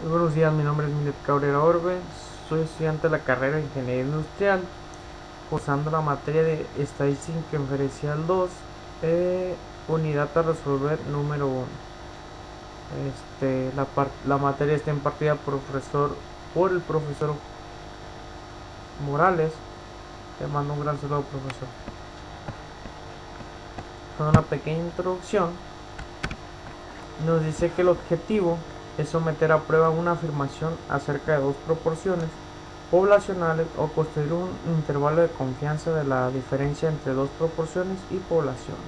Muy buenos días, mi nombre es Milet Cabrera Orbe, soy estudiante de la carrera de Ingeniería Industrial, cursando la materia de Estadística Inferencial 2, unidad a resolver número 1. La materia está impartida por el profesor Morales. Te mando un gran saludo, profesor. Con una pequeña introducción, nos dice que el objetivo es someter a prueba una afirmación acerca de dos proporciones poblacionales o construir un intervalo de confianza de la diferencia entre dos proporciones y poblaciones.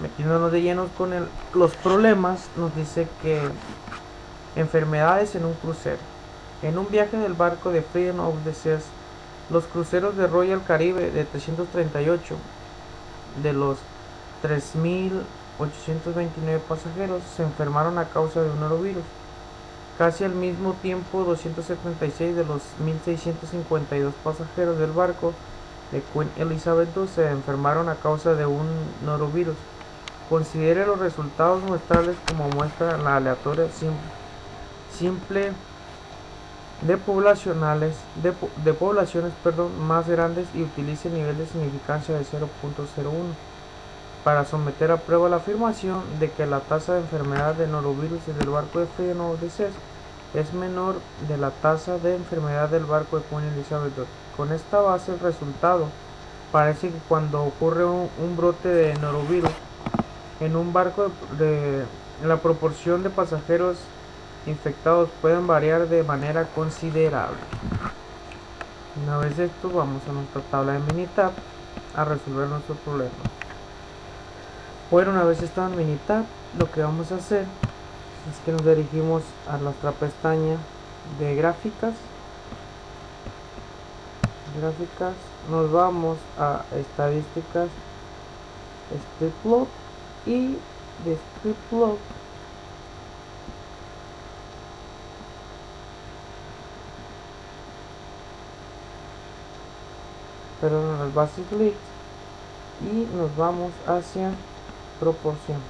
Metiéndonos de llenos con los problemas, nos dice que enfermedades en un crucero. En un viaje del barco de Freedom of the Seas, los cruceros de Royal Caribe de 338 de los 3.829 pasajeros se enfermaron a causa de un norovirus. Casi al mismo tiempo, 276 de los 1.652 pasajeros del barco de Queen Elizabeth II se enfermaron a causa de un norovirus. Considere los resultados muestrales como muestra la aleatoria simple de poblaciones más grandes y utilice el nivel de significancia de 0.01 para someter a prueba la afirmación de que la tasa de enfermedad de norovirus del barco de Freedom of the Seas es menor de la tasa de enfermedad del barco de Queen Elizabeth II. Con esta base, el resultado parece que cuando ocurre un brote de norovirus en un barco la proporción de pasajeros infectados pueden variar de manera considerable. Una vez esto, vamos a nuestra tabla de Minitab a resolver nuestro problema. Bueno, una vez estado en Minitab, lo que vamos a hacer es que nos dirigimos a nuestra pestaña de gráficas, nos vamos a estadísticas, Scriptplot, y de Scriptplot en las Basic Leads y nos vamos hacia proporción.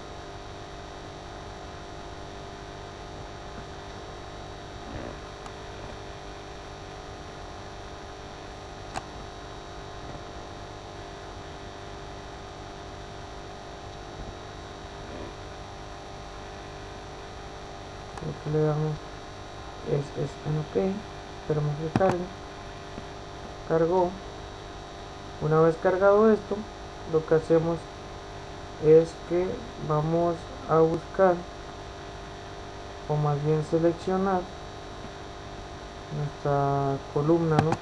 Lo que le damos es en OK, esperamos que cargó. Una vez cargado esto, lo que hacemos es que vamos a buscar, o más bien seleccionar nuestra columna, ¿no?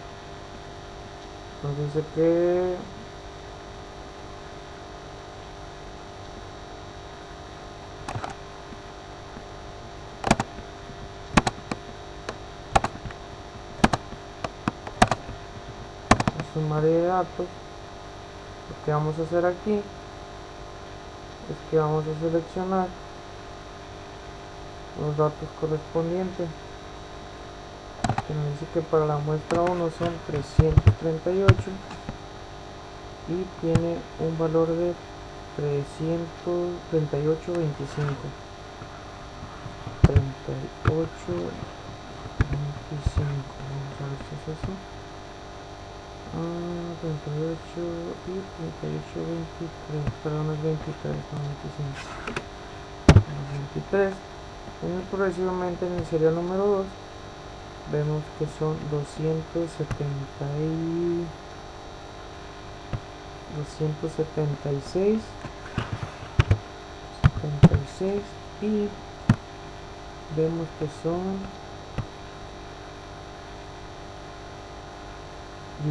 Nos dice que sumario de datos. Lo que vamos a hacer aquí es que vamos a seleccionar los datos correspondientes, que nos dice que para la muestra 1 son 338 y tiene un valor de 338.25. 38.25, vamos a ver si es eso. 38 y 38.23, perdón, es 23, no 25. 23. En el progresivamente en el serial número 2 vemos que son 276 y vemos que son 16.152,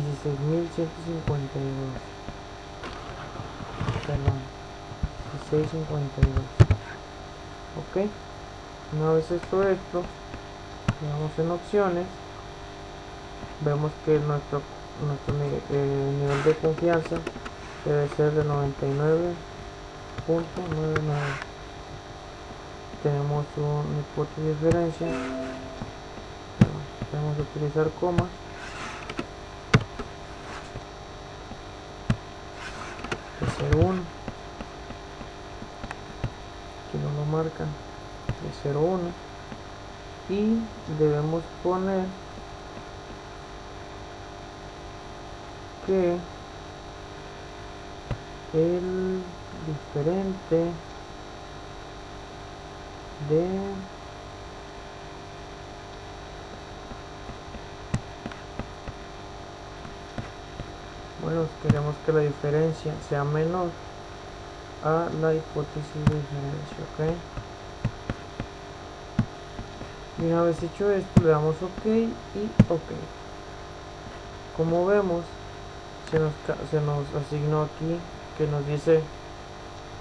perdón, 16.52. Ok, una vez esto, vamos en opciones, vemos que nuestro nivel de confianza debe ser de 99.99. Tenemos una hipótesis de diferencia, tenemos que utilizar comas. Según que no lo marcan, de 0,1 y debemos poner que el diferente de queremos que la diferencia sea menor a la hipótesis de diferencia, ¿ok? Y una vez hecho esto le damos OK y OK. Como vemos, se nos asignó aquí que nos dice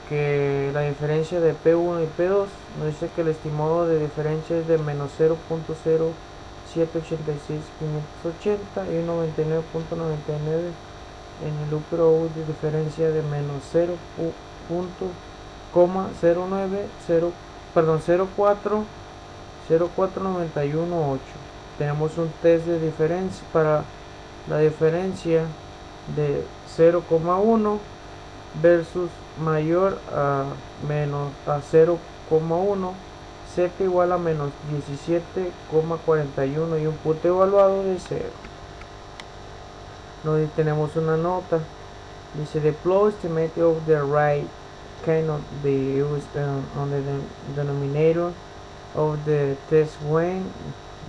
que la diferencia de P1 y P2 nos dice que el estimado de diferencia es de menos 0.0786580 y 99.99 en el núcleo de diferencia de menos 0.049118. Tenemos un test de diferencia para la diferencia de 0,1 versus mayor a menos a 0,1, z igual a menos 17,41 y un punto evaluado de 0. Donde tenemos una nota, dice the flow estimate of the right cannot be used on the denominator of the test when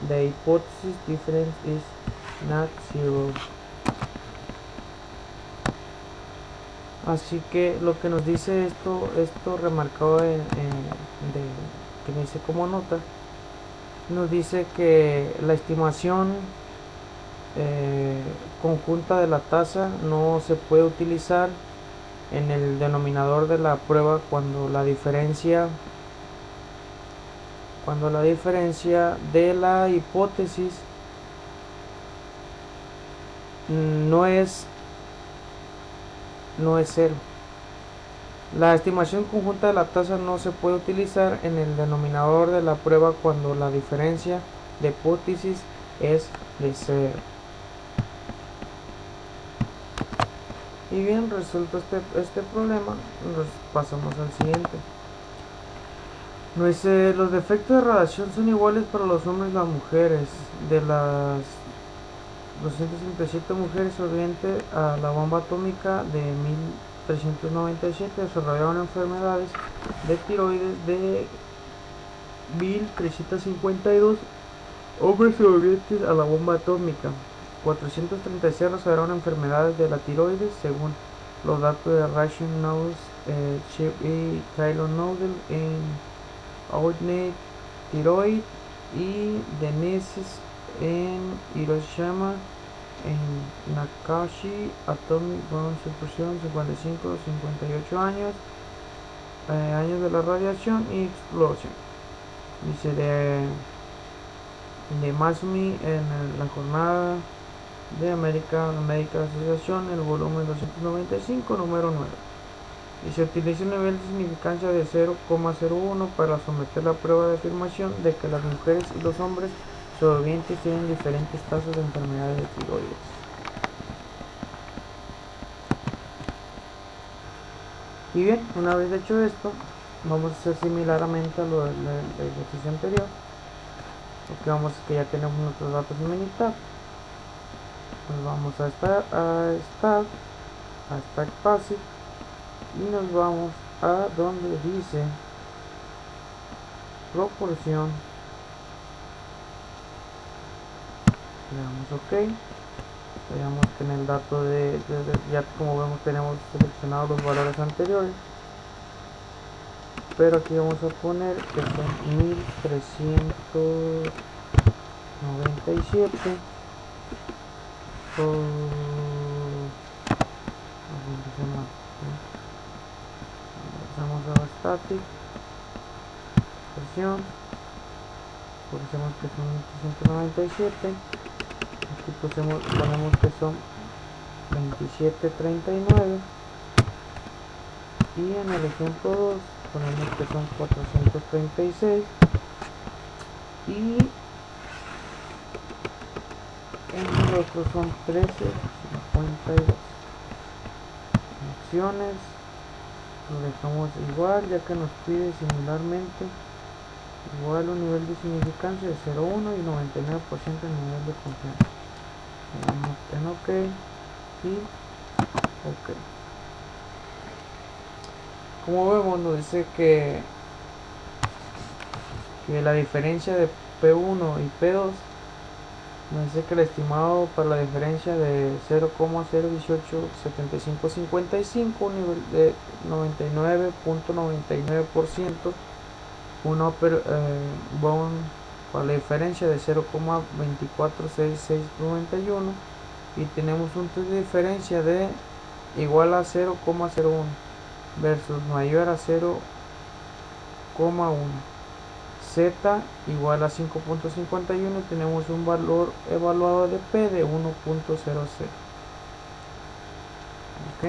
the hypothesis difference is not 0. Así que lo que nos dice esto remarcado que dice como nota, nos dice que la estimación conjunta de la tasa no se puede utilizar en el denominador de la prueba cuando la diferencia de la hipótesis no es 0. La estimación conjunta de la tasa no se puede utilizar en el denominador de la prueba cuando la diferencia de hipótesis es de 0. Y bien, resuelto este problema, nos pasamos al siguiente. Los defectos de radiación son iguales para los hombres y las mujeres. De las 237 mujeres sobrevivientes a la bomba atómica de 1397 desarrollaron enfermedades de tiroides. De 1352 hombres sobrevivientes a la bomba atómica, 436 desarrollaron enfermedades de la tiroides, según los datos de Rachel Knowles, Chip y Taylor Nodel en Outnet Tiroid y Denise en Hiroshima, en Nakashi Atomic Bomb Suppression, 55-58 años de la radiación y explosión. Dice de Masumi en la jornada de American Medical Association, el volumen 295, número 9. Y se utiliza un nivel de significancia de 0,01 para someter la prueba de afirmación de que las mujeres y los hombres sobrevivientes tienen diferentes tasas de enfermedades de tiroides. Y bien, una vez hecho esto, vamos a hacer similarmente a lo del ejercicio anterior. Porque vamos a que ya tenemos nuestros datos en Minitab. Pues vamos a Stack Basic y nos vamos a donde dice proporción. Le damos OK. Veamos que en el dato ya como vemos tenemos seleccionados los valores anteriores, pero aquí vamos a poner que son 1397 vamos a static presión, ponemos que son 1397, aquí ponemos que son 2739 y en el ejemplo 2 ponemos que son 436 y en el otro son 1352. Opciones lo dejamos igual ya que nos pide similarmente igual un nivel de significancia de 0,1 y 99% de nivel de confianza. Le damos en OK y OK. Como vemos, nos dice que la diferencia de P1 y P2 nos dice que el estimado para la diferencia de 0,0187555, un nivel de 99.99%, una bound para la diferencia de 0,246691, y tenemos un test de diferencia de igual a 0,01 versus mayor a 0,1. Z igual a 5.51 y tenemos un valor evaluado de P de 1.00. Ok.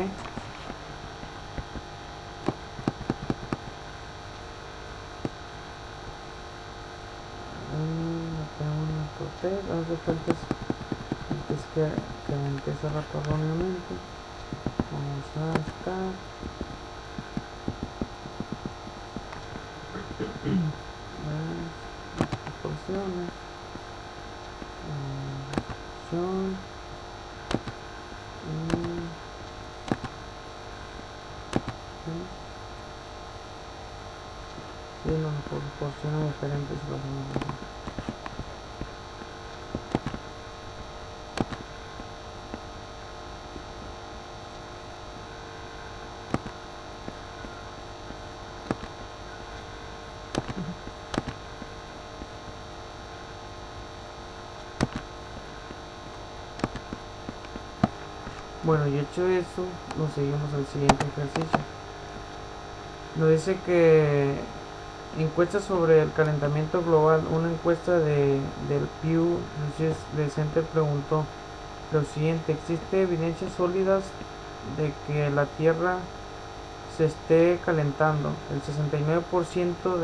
Tenemos nuestro test. Antes que me empiece a rato erróneamente, vamos a estar las proporciones, y nos proporciona diferentes valores. Bueno, y hecho eso, nos seguimos al siguiente ejercicio. Nos dice que encuesta sobre el calentamiento global. Una encuesta del Pew Research Center preguntó lo siguiente: ¿existe evidencias sólidas de que la Tierra se esté calentando? El 69%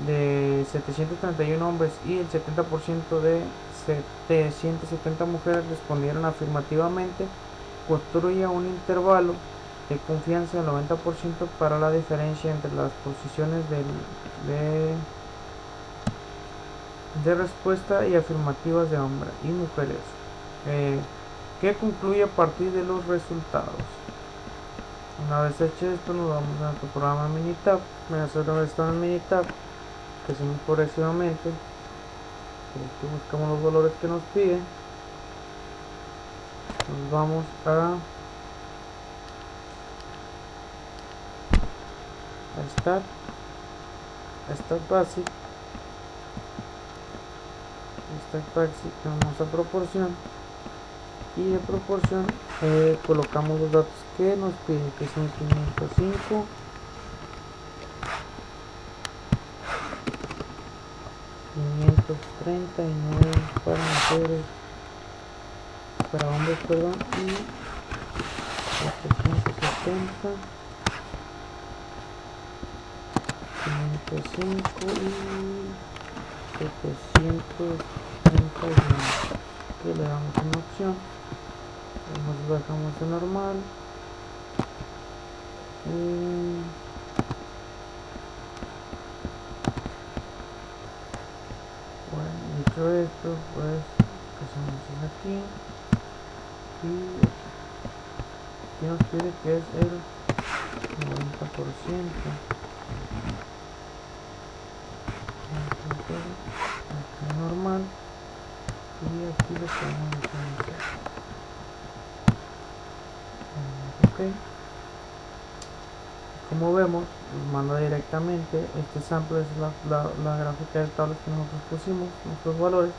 de 731 hombres y el 70% de 770 mujeres respondieron afirmativamente. Construya un intervalo de confianza del 90% para la diferencia entre las posiciones de respuesta y afirmativas de hombres y mujeres, que concluye a partir de los resultados. Una vez hecho esto, nos vamos a nuestro programa Minitab. Nosotros estamos en Minitab, que hacemos progresivamente. Aquí buscamos los valores que nos piden. Nos vamos a Start Basic. Vamos a proporción, y de proporción colocamos los datos que nos piden, que son 505, 539 para mujeres, para hombres, perdón, y 470, 505 y 731. Que le damos una opción, nos bajamos de normal, bueno, dicho esto, pues hacemos aquí y aquí nos pide que es el 90%. Aquí normal, y aquí lo podemos hacer. Ok. Como vemos, nos manda directamente. Este sample es la gráfica de tablas que nosotros pusimos, nuestros valores.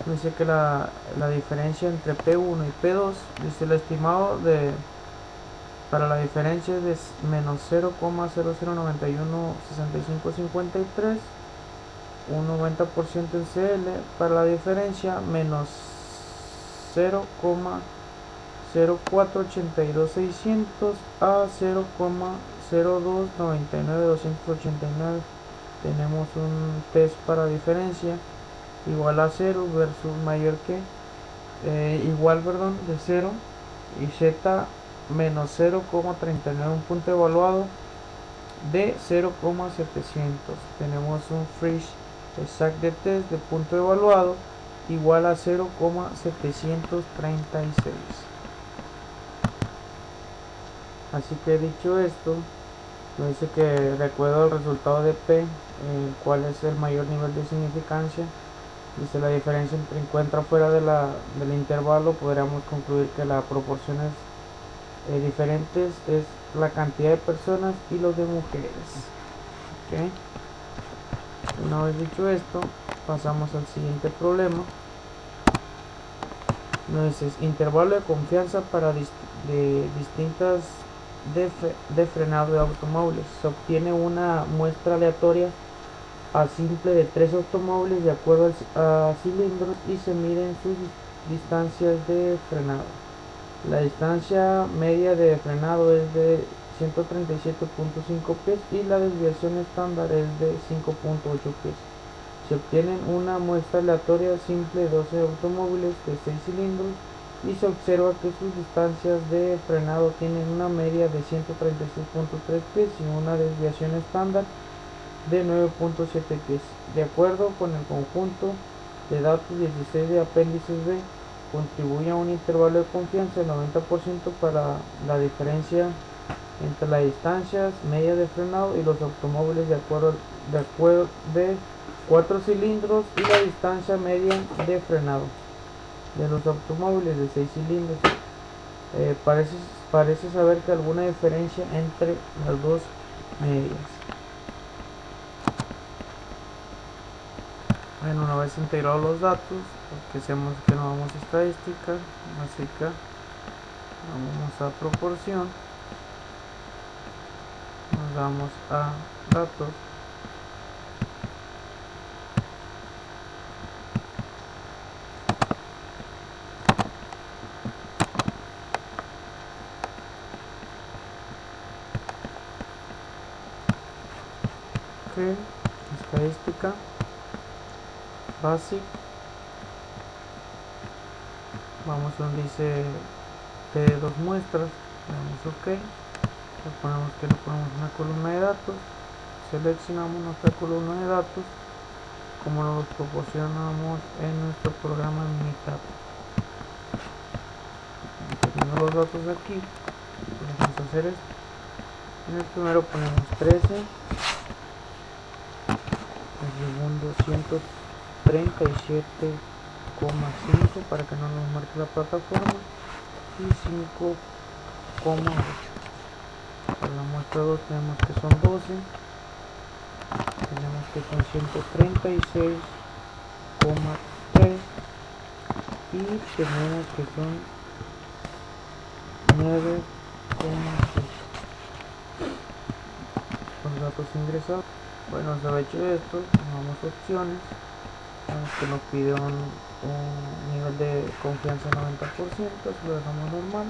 Dice que la diferencia entre P1 y P2, dice el estimado para la diferencia es de menos 0,00916553, un 90% en CL. Para la diferencia menos 0,0482,600 a 0,0299,289. Tenemos un test para diferencia igual a 0 versus mayor que igual, perdón, de 0, y Z menos 0,39, un punto evaluado de 0,700. Tenemos un Frisch exact de test de punto evaluado igual a 0,736. Así que dicho esto, me dice que de acuerdo al resultado de P, cuál es el mayor nivel de significancia. Dice la diferencia entre encuentra fuera del intervalo, podríamos concluir que las proporciones diferentes es la cantidad de personas y los de mujeres. ¿Okay? Una vez dicho esto, pasamos al siguiente problema. Nos dice intervalo de confianza para distintas de frenado de automóviles. Se obtiene una muestra aleatoria a simple de 3 automóviles de acuerdo a cilindros y se miden sus distancias de frenado. La distancia media de frenado es de 137.5 pies y la desviación estándar es de 5.8 pies. Se obtienen una muestra aleatoria simple de 12 automóviles de 6 cilindros y se observa que sus distancias de frenado tienen una media de 136.3 pies y una desviación estándar de 9.7 pies. De acuerdo con el conjunto de datos 16 de apéndices B, contribuye a un intervalo de confianza del 90% para la diferencia entre las distancias media de frenado y los automóviles de 4 cilindros y la distancia media de frenado de los automóviles de 6 cilindros. Parece saber que alguna diferencia entre las dos medias. Bueno, una vez integrados los datos, porque sabemos que no vamos a estadística, así que vamos a proporción, nos vamos a datos, que estadística basic, vamos donde dice P de 2 muestras, le damos OK, le ponemos una columna de datos, seleccionamos nuestra columna de datos como nos lo proporcionamos en nuestro programa Minitab. Teniendo los datos aquí, vamos a hacer esto. En el primero ponemos 13, el segundo 137,5 para que no nos marque la plataforma y 5,8. Para la muestra 2 tenemos que son 12, tenemos que son 136,3 y tenemos que son 9,6. Los datos ingresados. Bueno, se ha hecho esto, vamos a opciones, que nos pide un nivel de confianza 90%, si lo dejamos normal,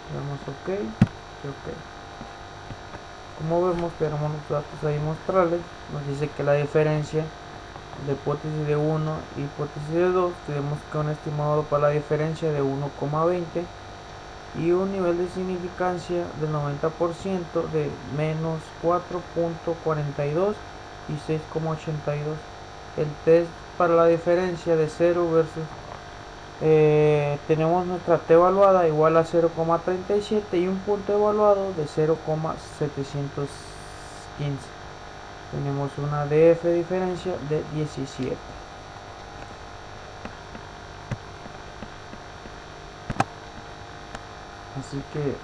le damos OK y OK. Como vemos, tenemos los datos ahí mostrarles, nos dice que la diferencia de hipótesis de 1 y hipótesis de 2, tenemos que un estimado para la diferencia de 1,20 y un nivel de significancia del 90% de menos 4.42 y 6,82. El test para la diferencia de 0 versus tenemos nuestra T evaluada igual a 0,37 y un punto evaluado de 0,715. Tenemos una DF diferencia de 17. Así que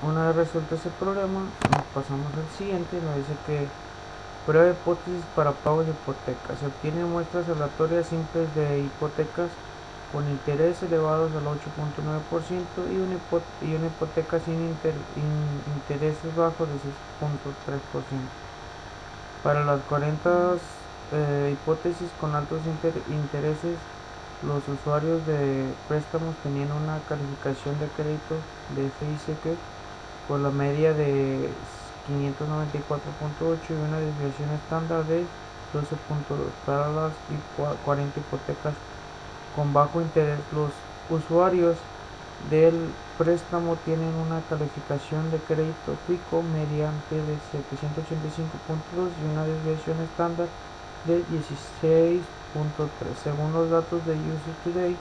una vez resuelto ese problema, nos pasamos al siguiente. Nos dice que prueba de hipótesis para pagos de hipotecas. Se obtienen muestras aleatorias simples de hipotecas con interés elevados al 8.9% y una hipoteca sin intereses bajos de 6.3%. Para las 40 hipótesis con altos intereses, los usuarios de préstamos tenían una calificación de crédito de FICQ por la media de 594.8 y una desviación estándar de 12.2. Para las 40 hipotecas con bajo interés, los usuarios del préstamo tienen una calificación de crédito FICO mediante de 785.2 y una desviación estándar de 16.3. Según los datos de USA Today,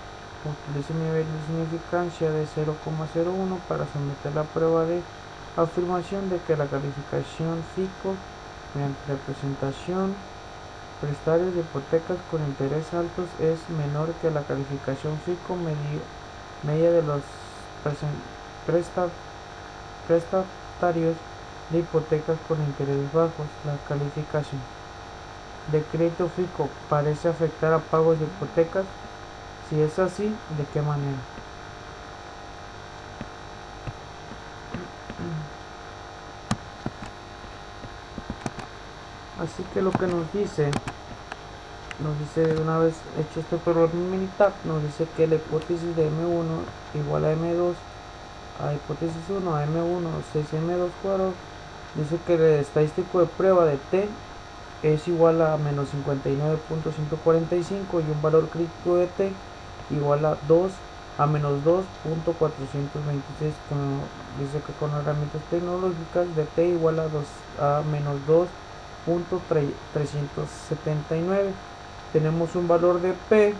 utiliza un nivel de significancia de 0,01 para someter la prueba de afirmación de que la calificación FICO mediante la presentación prestarios de hipotecas con interés altos es menor que la calificación FICO media de los prestatarios de hipotecas con intereses bajos. La calificación de crédito FICO parece afectar a pagos de hipotecas. Si es así, ¿de qué manera? Así que lo que nos dice una vez hecho este problema militar, nos dice que la hipótesis de M1 igual a M2 a hipótesis 1 a M1 6 M2 cuadrado, dice que el estadístico de prueba de T es igual a menos 59.145 y un valor crítico de T igual a 2 a menos 2.426, como dice que con herramientas tecnológicas de T igual a 2 a menos 2.379. Tenemos un valor de P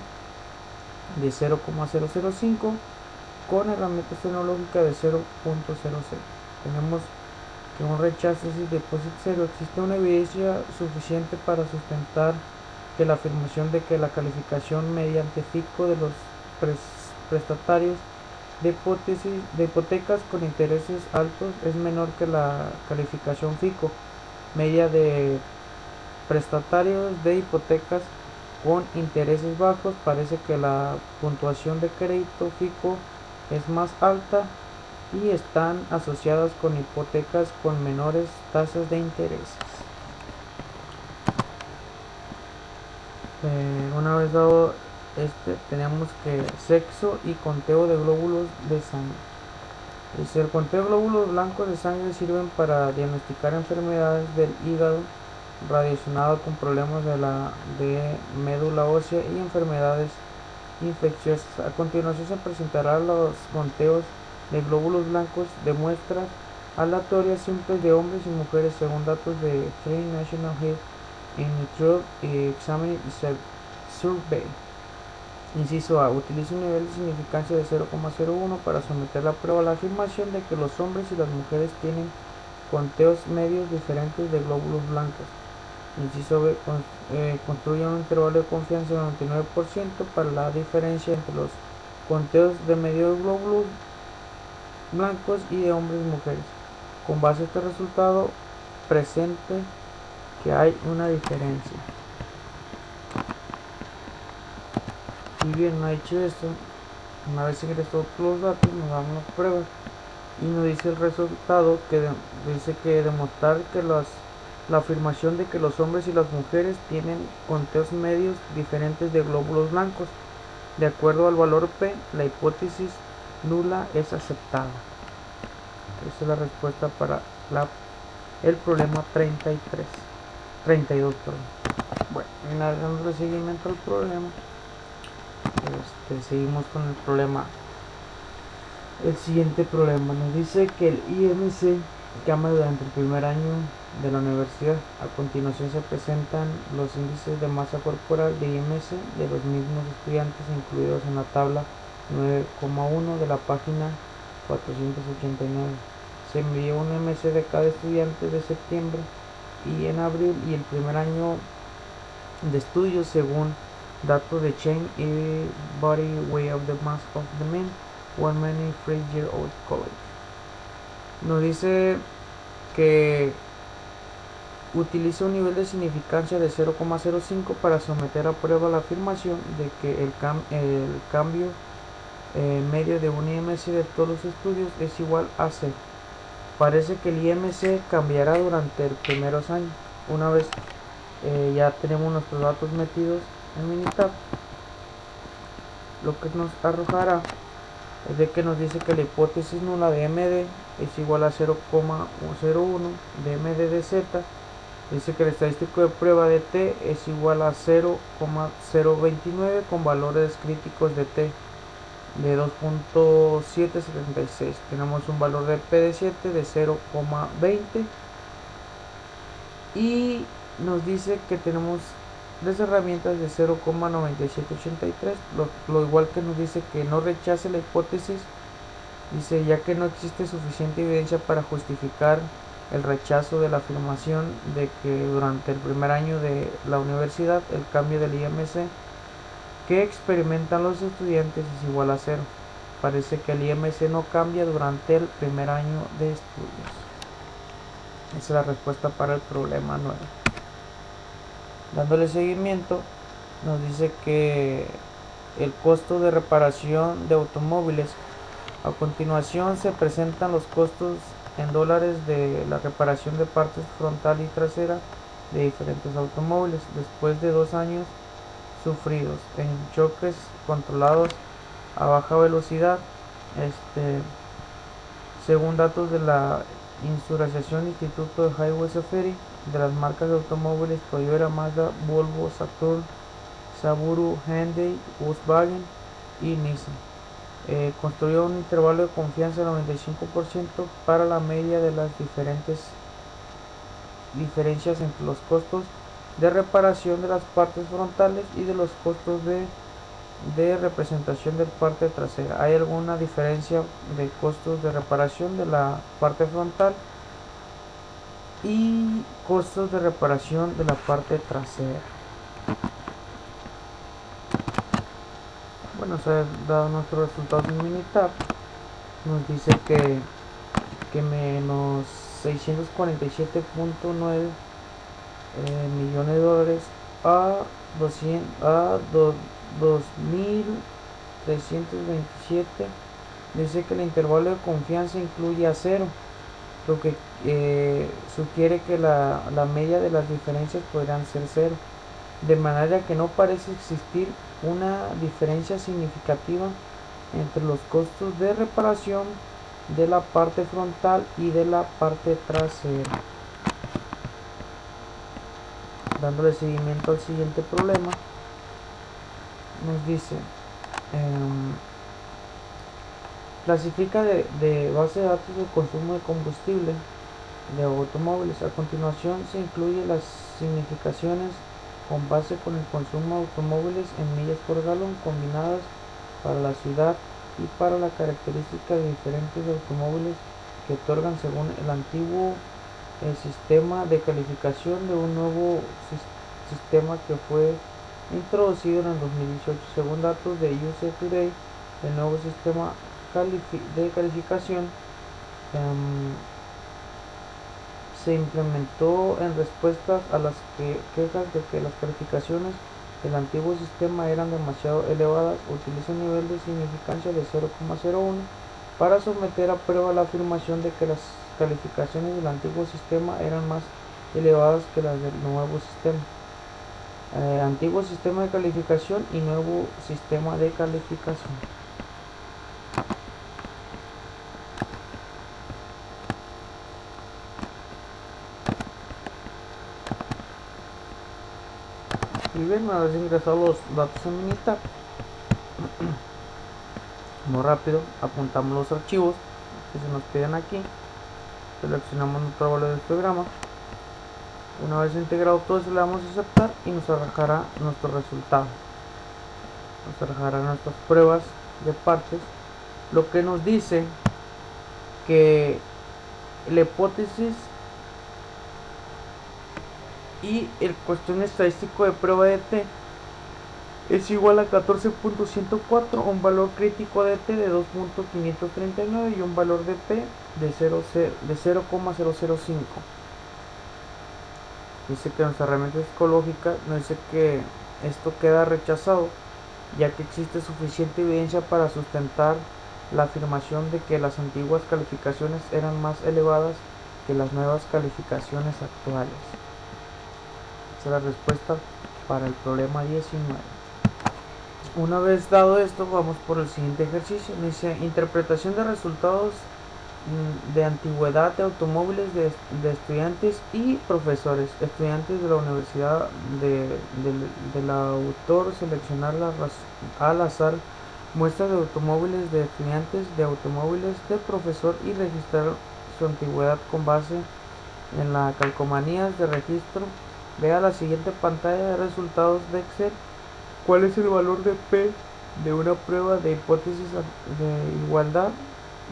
de 0,005 con herramientas tecnológicas de 0.00. Tenemos que un rechazo es depósito cero. Existe una evidencia suficiente para sustentar que la afirmación de que la calificación mediante FICO de los prestatarios de hipotecas con intereses altos es menor que la calificación FICO media de prestatarios de hipotecas con intereses bajos. Parece que la puntuación de crédito FICO es más alta y están asociadas con hipotecas con menores tasas de intereses. Una vez dado tenemos que sexo y conteo de glóbulos de sangre. El conteo de glóbulos blancos de sangre sirven para diagnosticar enfermedades del hígado relacionadas con problemas de médula ósea y enfermedades infecciosas. A continuación se presentarán los conteos de glóbulos blancos de muestras aleatorias simples de hombres y mujeres según datos de Free National Health Initiative Examining Survey. Inciso A. Utiliza un nivel de significancia de 0,01 para someter la prueba a la afirmación de que los hombres y las mujeres tienen conteos medios diferentes de glóbulos blancos. Inciso B. Construye un intervalo de confianza de 99% para la diferencia entre los conteos de medio de glóbulos blancos y de hombres y mujeres. Con base a este resultado, presente que hay una diferencia. Y bien, una vez hecho esto, una vez ingresado todos los datos, nos damos las pruebas y nos dice el resultado que dice que demostrar que la afirmación de que los hombres y las mujeres tienen conteos medios diferentes de glóbulos blancos. De acuerdo al valor P, la hipótesis nula es aceptada. Esa es la respuesta para el problema 32. Bueno, dándole seguimiento al problema, seguimos con el problema. El siguiente problema nos dice que el IMC cambia durante el primer año de la universidad. A continuación se presentan los índices de masa corporal de IMC de los mismos estudiantes incluidos en la tabla 9,1 de la página 489. Se envió un IMC de cada estudiante de septiembre y en abril y el primer año de estudio según datos de Chain y Body Weight of the Mass of the Men One Many 3-year-old College. Nos dice que utiliza un nivel de significancia de 0,05 para someter a prueba la afirmación de que el cambio medio de un IMC de todos los estudios es igual a 0. Parece que el IMC cambiará durante los primeros años. Una vez ya tenemos nuestros datos metidos en Minitab, lo que nos arrojará es de que nos dice que la hipótesis nula de MD es igual a 0,01 de MD de Z. Dice que el estadístico de prueba de T es igual a 0,029 con valores críticos de T de 2.776. Tenemos un valor de P de 7 de 0,20 y nos dice que tenemos tres herramientas de 0,9783, lo igual que nos dice que no rechace la hipótesis. Dice, ya que no existe suficiente evidencia para justificar el rechazo de la afirmación de que durante el primer año de la universidad el cambio del IMC que experimentan los estudiantes es igual a cero. Parece que el IMC no cambia durante el primer año de estudios. Esa es la respuesta para el problema 9. Dándole seguimiento, nos dice que el costo de reparación de automóviles. A continuación se presentan los costos en dólares de la reparación de partes frontal y trasera de diferentes automóviles después de 2 años sufridos en choques controlados a baja velocidad. Según datos de la Asociación Instituto de Highway Safety de las marcas de automóviles Toyota, Mazda, Volvo, Saturn, Subaru, Hyundai, Volkswagen y Nissan, construyó un intervalo de confianza del 95% para la media de las diferencias entre los costos de reparación de las partes frontales y de los costos de representación de parte trasera. Hay alguna diferencia de costos de reparación de la parte frontal y costos de reparación de la parte trasera. Bueno, se han dado nuestros resultados en Minitab. Nos dice que menos 647.9 millones de dólares a 2.327. Dice que el intervalo de confianza incluye a cero, lo que sugiere que la media de las diferencias podrían ser cero, de manera que no parece existir una diferencia significativa entre los costos de reparación de la parte frontal y de la parte trasera. Dándole seguimiento al siguiente problema, nos dice clasifica de base de datos de consumo de combustible de automóviles. A continuación se incluyen las significaciones con base con el consumo de automóviles en millas por galón combinadas para la ciudad y para la característica de diferentes automóviles que otorgan según el antiguo sistema de calificación de un nuevo sistema que fue introducido en el 2018. Según datos de USA Today, el nuevo sistema de calificación se implementó en respuesta a las quejas de que las calificaciones del antiguo sistema eran demasiado elevadas. Utiliza un nivel de significancia de 0,01 para someter a prueba la afirmación de que las calificaciones del antiguo sistema eran más elevadas que las del nuevo sistema. Antiguo sistema de calificación y nuevo sistema de calificación. Y bien, una vez ingresados los datos en Minitab, muy rápido apuntamos los archivos que se nos piden aquí, seleccionamos nuestro valor del programa. Una vez integrado todo eso, le damos a aceptar y nos arrojará nuestro resultado, nos arrojará nuestras pruebas de partes, lo que nos dice que la hipótesis y el cuestión estadístico de prueba de T es igual a 14.104, un valor crítico de T de 2.539 y un valor de P de 0,005. Dice que nuestra herramienta psicológica nos dice que esto queda rechazado, ya que existe suficiente evidencia para sustentar la afirmación de que las antiguas calificaciones eran más elevadas que las nuevas calificaciones actuales. Esa es la respuesta para el problema 19. Una vez dado esto, vamos por el siguiente ejercicio. Dice interpretación de resultados de antigüedad de automóviles de estudiantes y profesores. Estudiantes de la universidad del autor seleccionar al azar muestras de automóviles de estudiantes, de automóviles de profesor y registrar su antigüedad con base en las calcomanías de registro. Vea la siguiente pantalla de resultados de Excel. ¿Cuál es el valor de P de una prueba de hipótesis de igualdad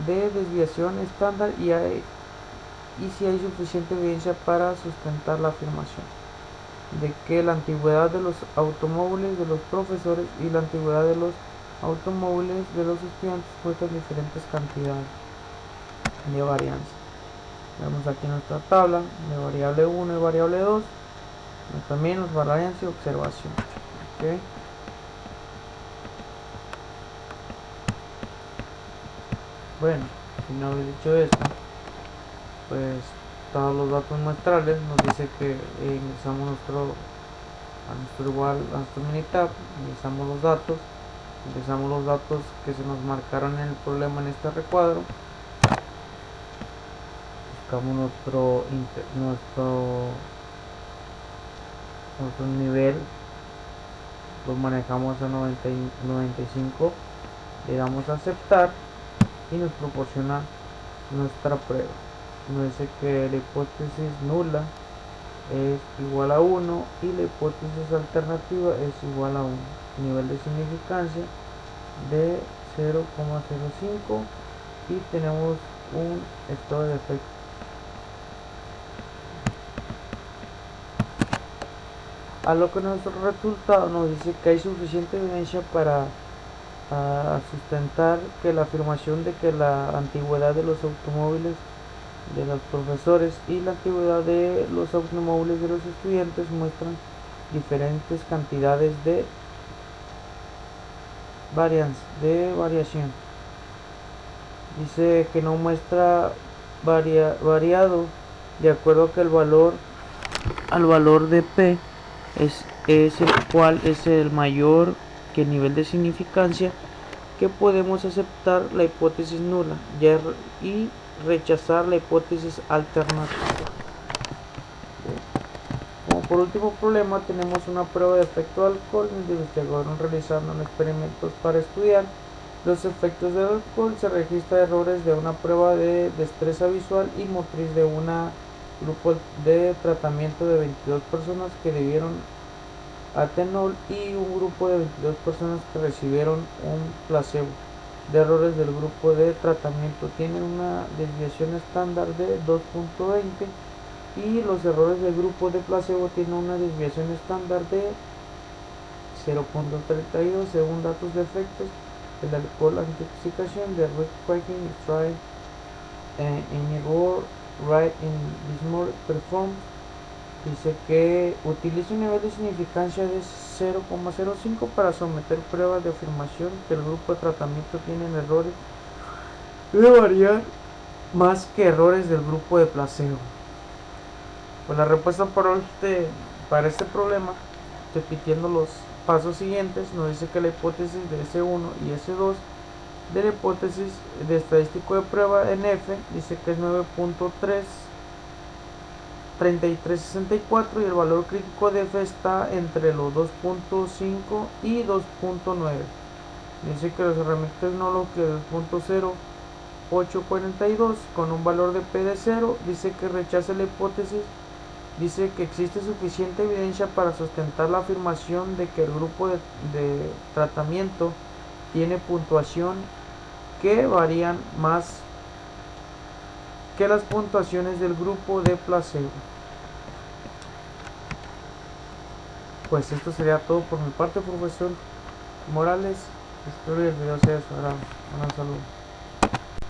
de desviación estándar y si hay suficiente evidencia para sustentar la afirmación de que la antigüedad de los automóviles de los profesores y la antigüedad de los automóviles de los estudiantes muestran diferentes cantidades de varianza? Vemos aquí nuestra tabla de variable 1 y variable 2, también los varianza y observación. ¿Okay? Bueno, una vez dicho esto, pues todos los datos muestrales nos dice que ingresamos a nuestro minitab, ingresamos los datos que se nos marcaron en el problema en este recuadro, buscamos nuestro nivel, lo manejamos a 95, le damos a aceptar y nos proporciona nuestra prueba. Nos dice que la hipótesis nula es igual a 1 y la hipótesis alternativa es igual a 1. Nivel de significancia de 0,05 y tenemos un estado de efecto. A lo que nuestro resultado nos dice que hay suficiente evidencia para sustentar que la afirmación de que la antigüedad de los automóviles de los profesores y la antigüedad de los automóviles de los estudiantes muestran diferentes cantidades de variación. Dice que no muestra variado de acuerdo que al valor de P es el cual es el mayor que el nivel de significancia, que podemos aceptar la hipótesis nula y rechazar la hipótesis alternativa. Como por último problema tenemos una prueba de efecto de alcohol, donde investigadores realizando experimentos para estudiar los efectos del alcohol. Se registra errores de una prueba de destreza visual y motriz de un grupo de tratamiento de 22 personas que debieron atenol y un grupo de 22 personas que recibieron un placebo. De errores del grupo de tratamiento tienen una desviación estándar de 2.20 y los errores del grupo de placebo tienen una desviación estándar de 0.32 según datos de efectos del alcohol intoxicación de Rick Quaking Stride in Igor Right in Bismore Perform. Dice que utiliza un nivel de significancia de 0,05 para someter pruebas de afirmación que el grupo de tratamiento tiene errores de variar más que errores del grupo de placebo. Pues la respuesta para este problema, repitiendo los pasos siguientes, nos dice que la hipótesis de S1 y S2 de la hipótesis de estadístico de prueba en F dice que es 9.3364 y el valor crítico de F está entre los 2.5 y 2.9. Dice que las herramientas tecnológicas 2.0842 con un valor de P de 0, dice que rechaza la hipótesis. Dice que existe suficiente evidencia para sustentar la afirmación de que el grupo de tratamiento tiene puntuación que varían más que las puntuaciones del grupo de placebo. Pues esto sería todo por mi parte, profesor Morales. Espero que el video sea de su agrado. Un saludo.